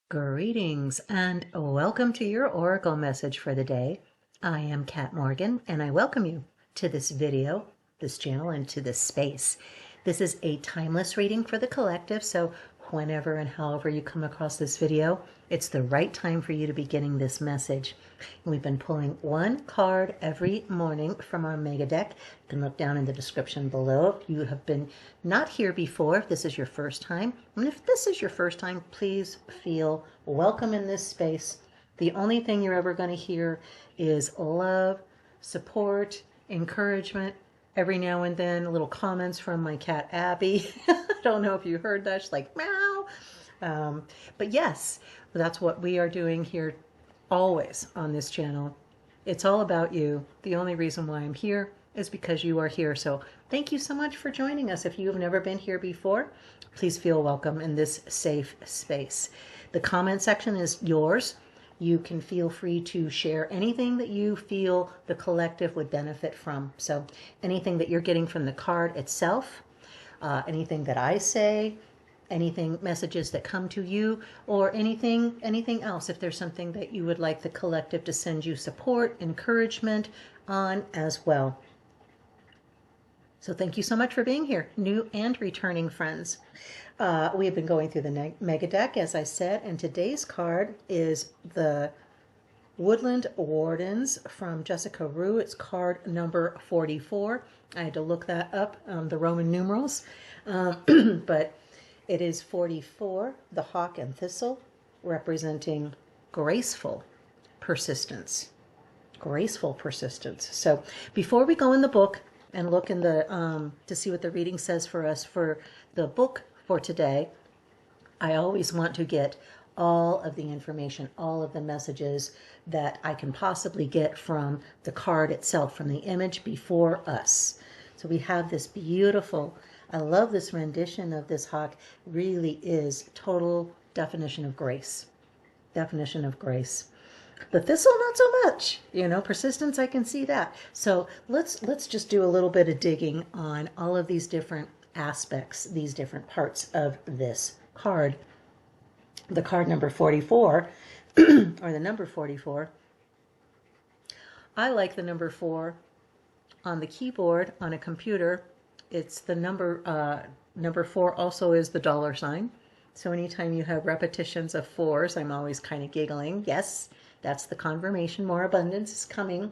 Greetings and welcome to your Oracle message for the day. I am Kat Morgan and I welcome you to this video, this channel, and to this space. This is a timeless reading for the collective, so whenever and however you come across this video, it's the right time for you to be getting this message. We've been pulling one card every morning from our mega deck. You can look down in the description below if you have been not here before, if this is your first time. And if this is your first time, please feel welcome in this space. The only thing you're ever going to hear is love, support, encouragement. Every now and then, little comments from my cat, Abby. I don't know if you heard that. She's like, meow. But yes, that's what we are doing here always on this channel. It's all about you. The only reason why I'm here is because you are here. So thank you so much for joining us. If you have never been here before, please feel welcome in this safe space. The comment section is yours. You can feel free to share anything that you feel the collective would benefit from. So anything that you're getting from the card itself, anything that I say, anything, messages that come to you, or anything else. If there's something that you would like the collective to send you support, encouragement on as well. So thank you so much for being here, new and returning friends. We have been going through the mega deck, as I said, and today's card is the Woodland Wardens from Jessica Roux. It's card number 44. I had to look that up, the Roman numerals, but it is 44, the Hawk and Thistle, representing graceful persistence. Graceful persistence. So before we go in the book and look in the to see what the reading says for us for the book for today, I always want to get all of the information, all of the messages that I can possibly get from the card itself, from the image before us. So we have this beautiful, I love this rendition of this hawk. Really is total definition of grace. Definition of grace. The thistle, not so much. You know, persistence, I can see that. So let's just do a little bit of digging on all of these different aspects, these different parts of this card. The card number 44, or the number 44. I like the number 4 on the keyboard on a computer. It's the number 4 also is the dollar sign. So anytime you have repetitions of 4s, I'm always kind of giggling. Yes, that's the confirmation. More abundance is coming,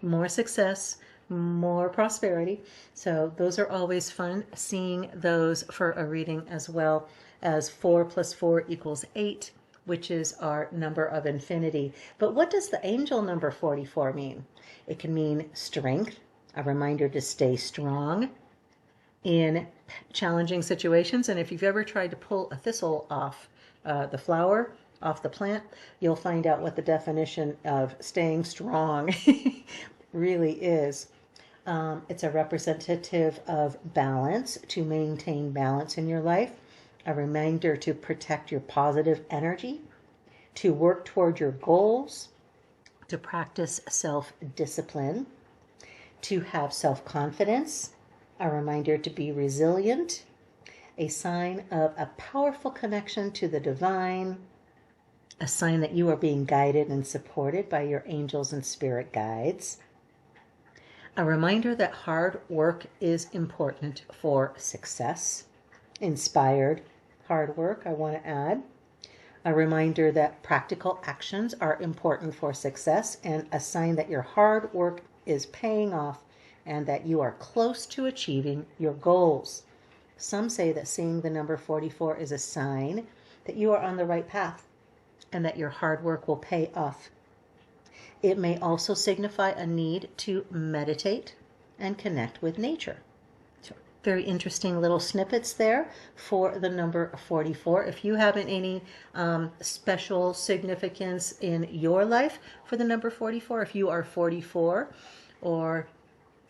more success, more prosperity. So those are always fun, seeing those for a reading, as well as 4 plus 4 equals 8, which is our number of infinity. But what does the angel number 44 mean? It can mean strength, a reminder to stay strong in challenging situations. And if you've ever tried to pull a thistle off the flower, off the plant, you'll find out what the definition of staying strong really is. It's a representative of balance, to maintain balance in your life, a reminder to protect your positive energy, to work toward your goals, to practice self-discipline, to have self-confidence, a reminder to be resilient, a sign of a powerful connection to the divine, a sign that you are being guided and supported by your angels and spirit guides, a reminder that hard work is important for success, inspired hard work, I want to add, a reminder that practical actions are important for success, and a sign that your hard work is paying off and that you are close to achieving your goals. Some say that seeing the number 44 is a sign that you are on the right path and that your hard work will pay off. It may also signify a need to meditate and connect with nature. So very interesting little snippets there for the number 44. If you have any special significance in your life for the number 44, if you are 44, or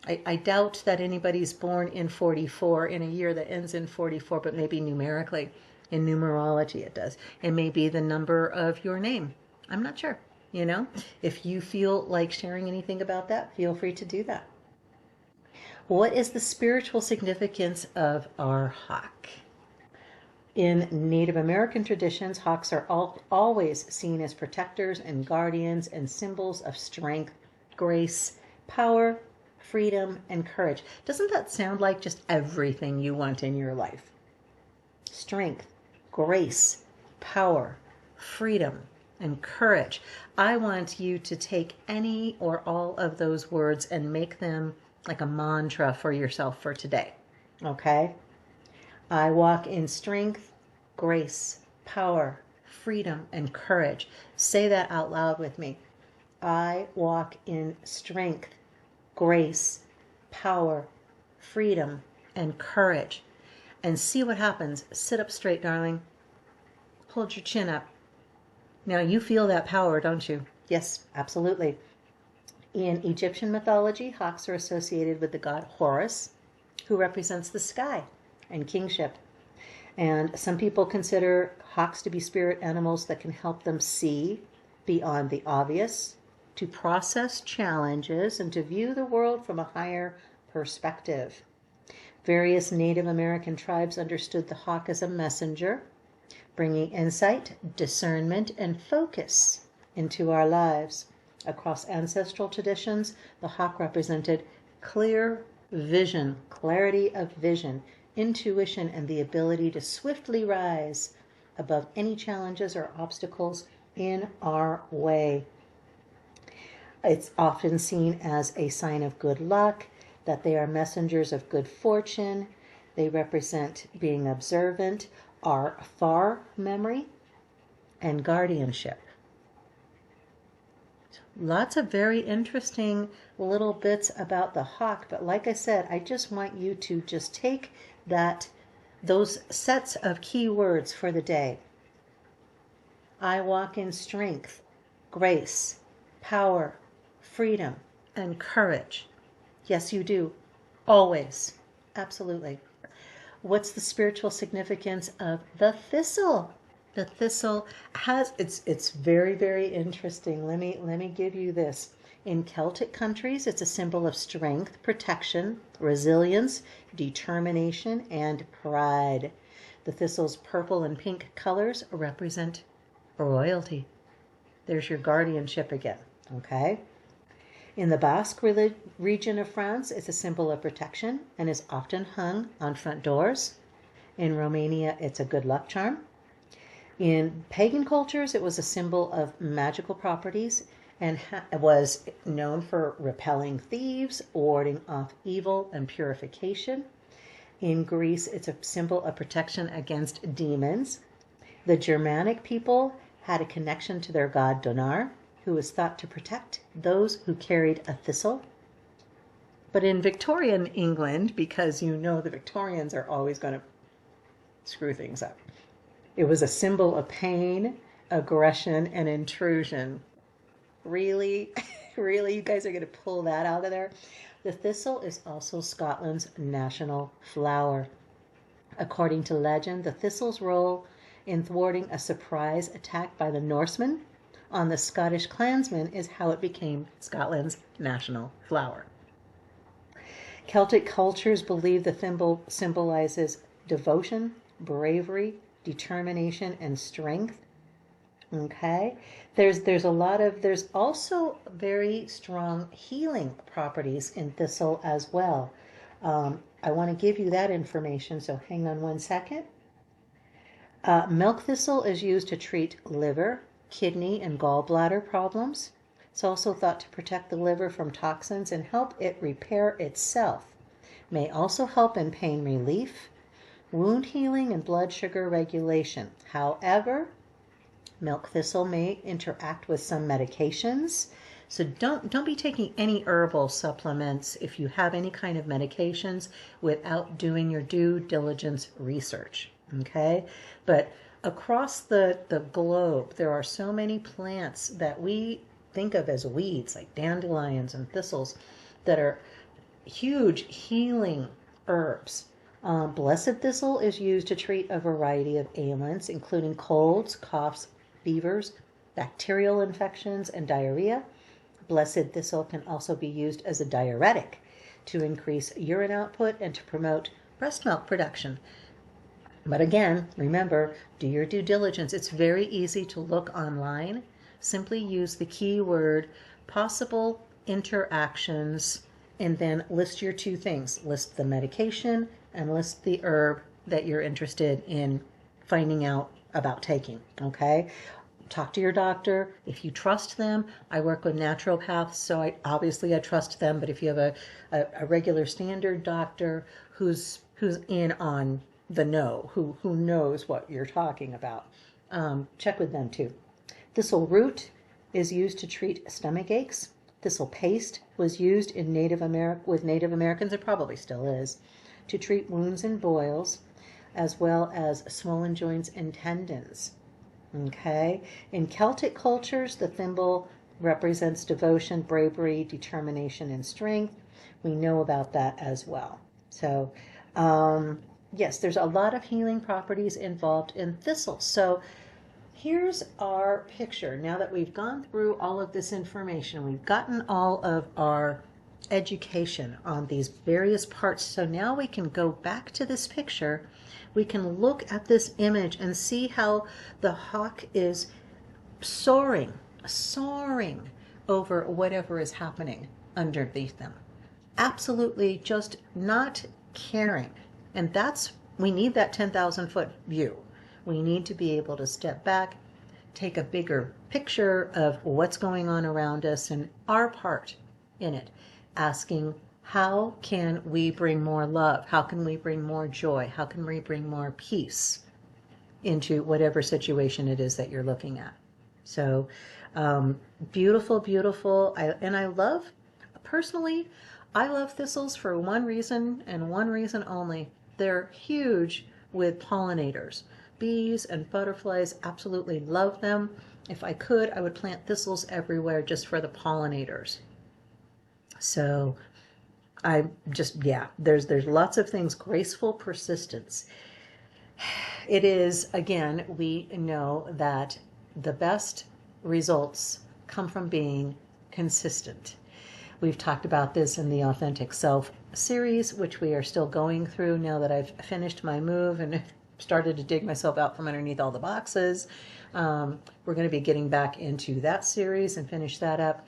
I doubt that anybody's born in 44 in a year that ends in 44, but maybe numerically, in numerology it does. It may be the number of your name. I'm not sure. You know, if you feel like sharing anything about that, feel free to do that. What is the spiritual significance of our hawk? In Native American traditions, hawks are always seen as protectors and guardians and symbols of strength, grace, power, freedom, and courage. Doesn't that sound like just everything you want in your life? Strength, grace, power, freedom, and courage. I want you to take any or all of those words and make them like a mantra for yourself for today. Okay? I walk in strength, grace, power, freedom, and courage. Say that out loud with me. I walk in strength, grace, power, freedom, and courage. And see what happens. Sit up straight, darling. Hold your chin up. Now you feel that power, don't you? Yes, absolutely. In Egyptian mythology, hawks are associated with the god Horus, who represents the sky and kingship. And some people consider hawks to be spirit animals that can help them see beyond the obvious, to process challenges, and to view the world from a higher perspective. Various Native American tribes understood the hawk as a messenger, bringing insight, discernment, and focus into our lives. Across ancestral traditions, the hawk represented clear vision, clarity of vision, intuition, and the ability to swiftly rise above any challenges or obstacles in our way. It's often seen as a sign of good luck, that they are messengers of good fortune. They represent being observant, our far memory, and guardianship. Lots of very interesting little bits about the hawk, but like I said, I just want you to just take those sets of key words for the day. I walk in strength, grace, power, freedom, and courage. Yes, you do. Always. Absolutely. What's the spiritual significance of the thistle? The thistle has, it's very, very interesting. Let me give you this. In Celtic countries, it's a symbol of strength, protection, resilience, determination, and pride. The thistle's purple and pink colors represent royalty. There's your guardianship again, okay? In the Basque region of France, it's a symbol of protection and is often hung on front doors. In Romania, it's a good luck charm. In pagan cultures, it was a symbol of magical properties and was known for repelling thieves, warding off evil, and purification. In Greece, it's a symbol of protection against demons. The Germanic people had a connection to their god Donar, who was thought to protect those who carried a thistle. But in Victorian England, because you know the Victorians are always going to screw things up, it was a symbol of pain, aggression, and intrusion. Really? Really? You guys are going to pull that out of there? The thistle is also Scotland's national flower. According to legend, the thistle's role in thwarting a surprise attack by the Norsemen on the Scottish clansmen is how it became Scotland's national flower. Celtic cultures believe the thimble symbolizes devotion, bravery, determination, and strength. Okay, there's also very strong healing properties in thistle as well. I want to give you that information, so hang on one second. Milk thistle is used to treat liver, kidney, and gallbladder problems. It's also thought to protect the liver from toxins and help it repair itself. May also help in pain relief, wound healing, and blood sugar regulation. However, milk thistle may interact with some medications, so don't be taking any herbal supplements if you have any kind of medications without doing your due diligence research, okay? But across the globe, there are so many plants that we think of as weeds, like dandelions and thistles, that are huge healing herbs. Blessed thistle is used to treat a variety of ailments, including colds, coughs, fevers, bacterial infections, and diarrhea. Blessed thistle can also be used as a diuretic to increase urine output and to promote breast milk production. But again, remember, do your due diligence. It's very easy to look online. Simply use the keyword possible interactions and then list your two things. List the medication and list the herb that you're interested in finding out about taking, okay? Talk to your doctor. If you trust them, I work with naturopaths, so I trust them, but if you have a regular standard doctor who's in on the know, who knows what you're talking about, check with them too. Thistle root is used to treat stomach aches. Thistle paste was used in with Native Americans, it probably still is, to treat wounds and boils, as well as swollen joints and tendons. Okay, in Celtic cultures, the thimble represents devotion, bravery, determination, and strength. We know about that as well. So, yes, there's a lot of healing properties involved in thistle. So here's our picture. Now that we've gone through all of this information, we've gotten all of our education on these various parts. So now we can go back to this picture. We can look at this image and see how the hawk is soaring over whatever is happening underneath them. Absolutely just not caring. And we need that 10,000 foot view. We need to be able to step back, take a bigger picture of what's going on around us and our part in it, asking, how can we bring more love? How can we bring more joy? How can we bring more peace into whatever situation it is that you're looking at? So beautiful, beautiful. Personally, I love thistles for one reason and one reason only. They're huge with pollinators. Bees and butterflies, absolutely love them. If I could, I would plant thistles everywhere just for the pollinators. So there's lots of things. Graceful persistence. It is, again, we know that the best results come from being consistent. We've talked about this in the Authentic Self series, which we are still going through now that I've finished my move and started to dig myself out from underneath all the boxes. We're going to be getting back into that series and finish that up.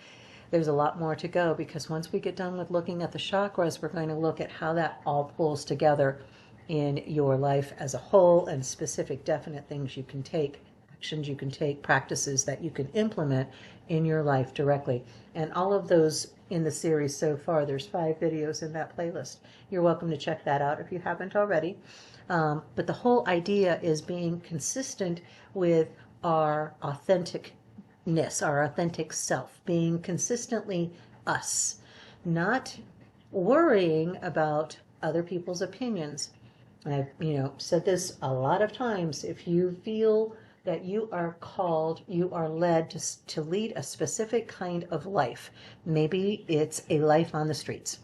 There's a lot more to go, because once we get done with looking at the chakras, we're going to look at how that all pulls together in your life as a whole, and specific definite things you can take, actions you can take, practices that you can implement in your life directly. And all of those in the series so far, there's 5 videos in that playlist. You're welcome to check that out if you haven't already. But the whole idea is being consistent with our authenticness, our authentic self, being consistently us, not worrying about other people's opinions. I've said this a lot of times. If you feel that you are called, you are led to lead a specific kind of life, maybe it's a life on the streets.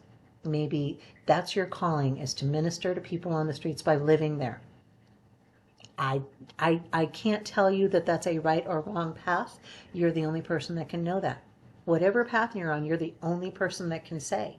Maybe that's your calling, is to minister to people on the streets by living there. I can't tell you that that's a right or wrong path. You're the only person that can know that. Whatever path you're on, you're the only person that can say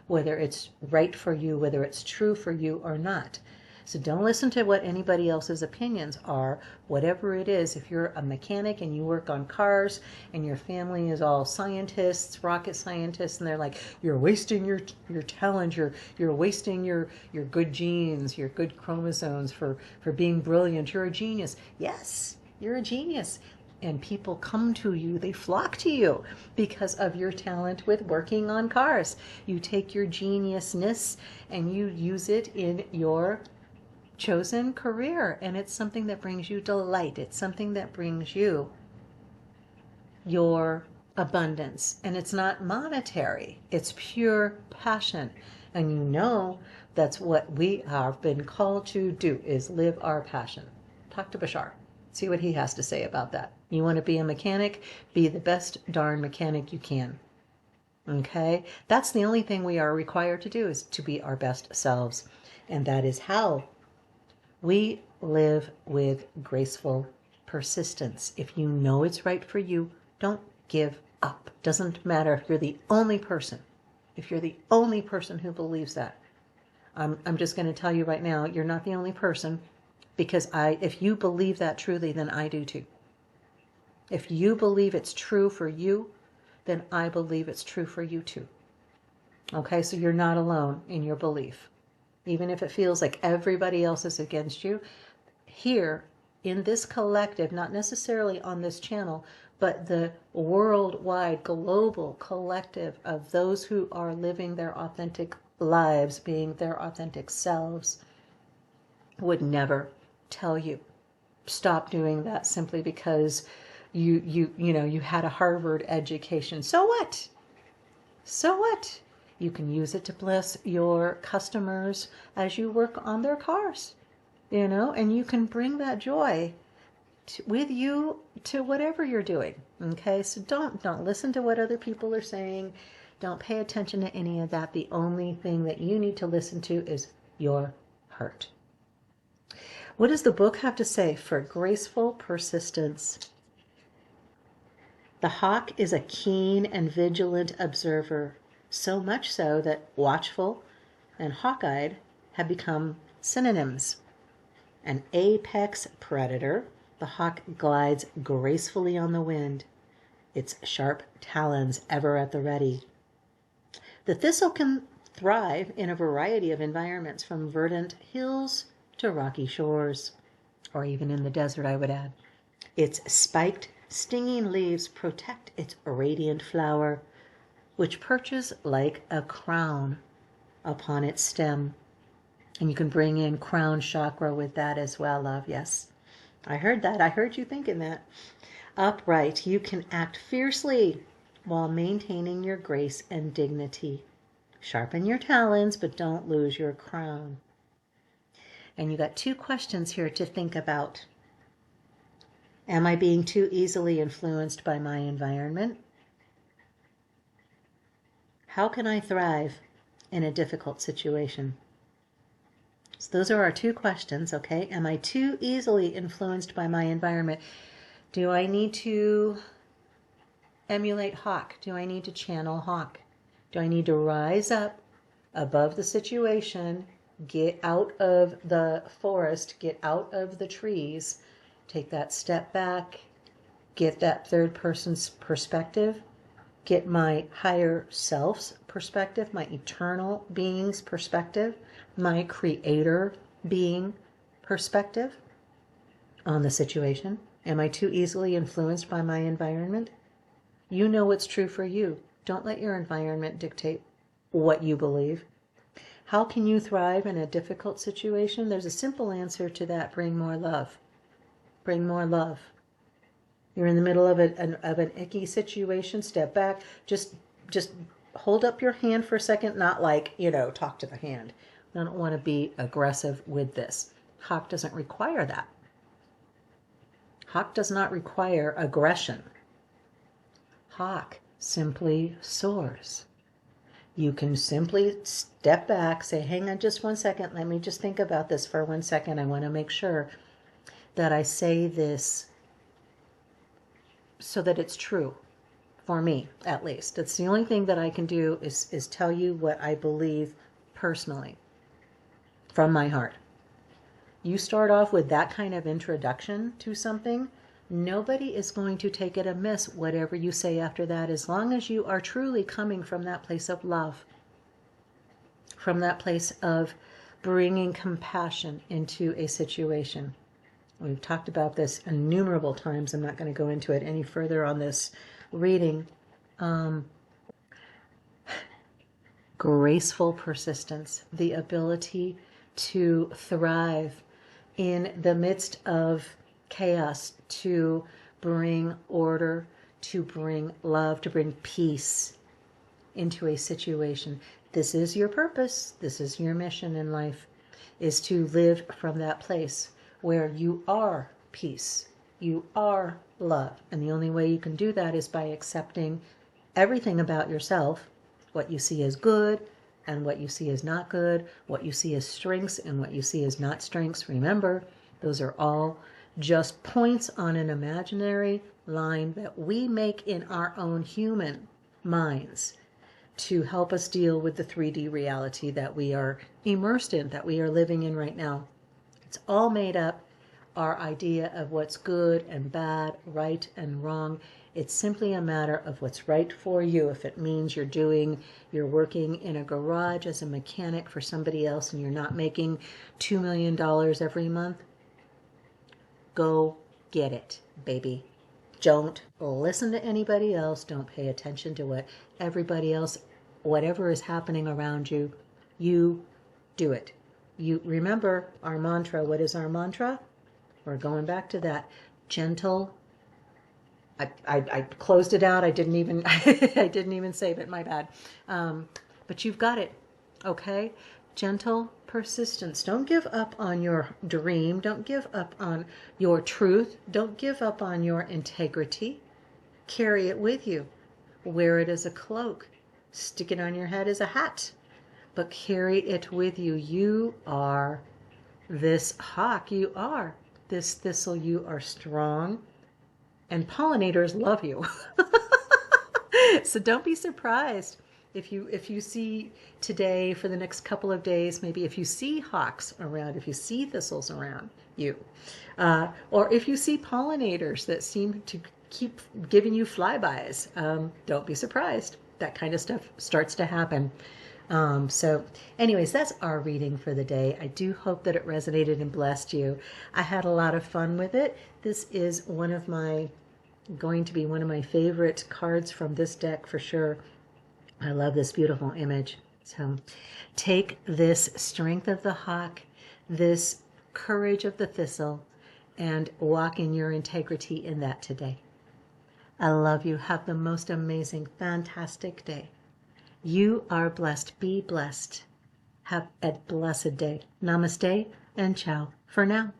whether it's right for you, whether it's true for you or not. So don't listen to what anybody else's opinions are, whatever it is. If you're a mechanic and you work on cars and your family is all scientists, rocket scientists, and they're like, you're wasting your talent, you're wasting your good genes, your good chromosomes for being brilliant. You're a genius. Yes, you're a genius. And people come to you, they flock to you because of your talent with working on cars. You take your geniusness and you use it in your chosen career, and it's something that brings you delight. It's something that brings you your abundance, and it's not monetary. It's pure passion, and that's what we have been called to do, is live our passion. Talk to Bashar, see what he has to say about that. You want to be a mechanic? Be the best darn mechanic you can. Okay, that's the only thing we are required to do, is to be our best selves, and that is how we live with graceful persistence. If you know it's right for you, don't give up. Doesn't matter if you're the only person. If you're the only person who believes that. I'm just going to tell you right now, you're not the only person. Because if you believe that truly, then I do too. If you believe it's true for you, then I believe it's true for you too. Okay, so you're not alone in your belief. Even if it feels like everybody else is against you, here in this collective, not necessarily on this channel, but the worldwide, global collective of those who are living their authentic lives, being their authentic selves, would never tell you stop doing that simply because you had a Harvard education. So what? So what? You can use it to bless your customers as you work on their cars, and you can bring that joy with you to whatever you're doing. Okay, so don't listen to what other people are saying. Don't pay attention to any of that. The only thing that you need to listen to is your heart. What does the book have to say for graceful persistence? The hawk is a keen and vigilant observer, so much so that watchful and hawk-eyed have become synonyms. An apex predator, the hawk glides gracefully on the wind, its sharp talons ever at the ready. The thistle can thrive in a variety of environments, from verdant hills to rocky shores, or even in the desert, I would add. Its spiked, stinging leaves protect its radiant flower, which perches like a crown upon its stem. And you can bring in crown chakra with that as well, love. Yes, I heard that. I heard you thinking that. Upright, you can act fiercely while maintaining your grace and dignity. Sharpen your talons, but don't lose your crown. And you got 2 questions here to think about. Am I being too easily influenced by my environment? How can I thrive in a difficult situation? So those are our 2 questions, okay? Am I too easily influenced by my environment? Do I need to emulate Hawk? Do I need to channel Hawk? Do I need to rise up above the situation, get out of the forest, get out of the trees, take that step back, get that third person's perspective, get my higher self's perspective, my eternal being's perspective, my creator being perspective on the situation? Am I too easily influenced by my environment? You know what's true for you. Don't let your environment dictate what you believe. How can you thrive in a difficult situation? There's a simple answer to that. Bring more love. Bring more love. You're in the middle of an icky situation. Step back. Just hold up your hand for a second. Not like, talk to the hand. I don't want to be aggressive with this. Hawk doesn't require that. Hawk does not require aggression. Hawk simply soars. You can simply step back, say, hang on just 1 second. Let me just think about this for 1 second. I want to make sure that I say this so that it's true for me, at least. That's the only thing that I can do is tell you what I believe personally from my heart. You start off with that kind of introduction to something, nobody is going to take it amiss, whatever you say after that, as long as you are truly coming from that place of love, from that place of bringing compassion into a situation. We've talked about this innumerable times. I'm not going to go into it any further on this reading. Graceful persistence, the ability to thrive in the midst of chaos, to bring order, to bring love, to bring peace into a situation. This is your purpose. This is your mission in life, is to live from that place where you are peace, you are love. And the only way you can do that is by accepting everything about yourself, what you see as good and what you see as not good, what you see as strengths and what you see as not strengths. Remember, those are all just points on an imaginary line that we make in our own human minds to help us deal with the 3D reality that we are immersed in, that we are living in right now. It's all made up. our idea of what's good and bad, right and wrong. It's simply a matter of what's right for you. If it means you're working in a garage as a mechanic for somebody else and you're not making $2 million every month, go get it, baby. Don't listen to anybody else. Don't pay attention to what everybody else, whatever is happening around you, you do it. You remember our mantra. What is our mantra? We're going back to that. Gentle. I closed it out. I didn't even I didn't even save it. My bad. But you've got it. Okay? Gentle persistence. Don't give up on your dream. Don't give up on your truth. Don't give up on your integrity. Carry it with you. Wear it as a cloak. Stick it on your head as a hat. But carry it with you. You are this hawk. You are this thistle. You are strong. And pollinators love you. So don't be surprised if you see today, for the next couple of days, maybe if you see hawks around, if you see thistles around you, or if you see pollinators that seem to keep giving you flybys, don't be surprised. That kind of stuff starts to happen. So anyways, that's our reading for the day. I do hope that it resonated and blessed you. I had a lot of fun with it. This is going to be one of my favorite cards from this deck for sure. I love this beautiful image. So take this strength of the hawk, this courage of the thistle, and walk in your integrity in that today. I love you. Have the most amazing, fantastic day. You are blessed. Be blessed. Have a blessed day. Namaste and ciao for now.